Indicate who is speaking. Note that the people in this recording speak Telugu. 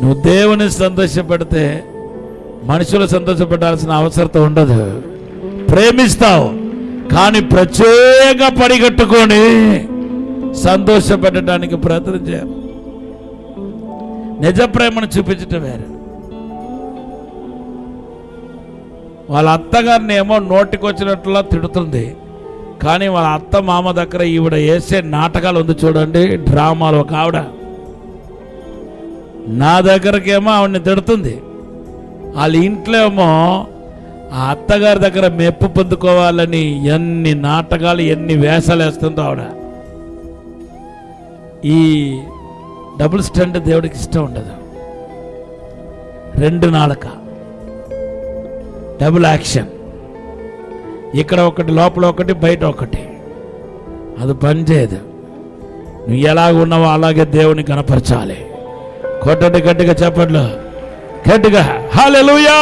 Speaker 1: నువ్వు దేవుని సంతోషపెడితే మనుషులు సంతోషపెట్టాల్సిన అవసరం ఉండదు. ప్రేమిస్తావు కానీ ప్రత్యేక పడిగట్టుకొని సంతోషపెట్టడానికి ప్రయత్నం చేయాలి. నిజ ప్రేమను చూపించటం వేరు. వాళ్ళ అత్తగారిని ఏమో నోటికొచ్చినట్లా తిడుతుంది, కానీ వాళ్ళ అత్త మామ దగ్గర ఈవిడ వేసే నాటకాలు ఉంది చూడండి, డ్రామాలు. ఒక ఆవిడ నా దగ్గరకేమో ఆవిడని తిడుతుంది, వాళ్ళ ఇంట్లో ఏమో ఆ అత్తగారి దగ్గర మెప్పు పొందుకోవాలని ఎన్ని నాటకాలు ఎన్ని వేషాలు వేస్తుందో ఆవిడ. ఈ డబుల్ స్టంట్ దేవుడికి ఇష్టం ఉండదు. రెండు నాలుక, డబుల్ యాక్షన్, ఇక్కడ ఒకటి లోపల ఒకటి బయట ఒకటి, అది పనిచేయదు. నువ్వు ఎలాగ ఉన్నావో అలాగే దేవుని కనపరచాలి. కొట్టండి గట్టిగా, చెప్పండి గట్టిగా, హల్లెలూయా.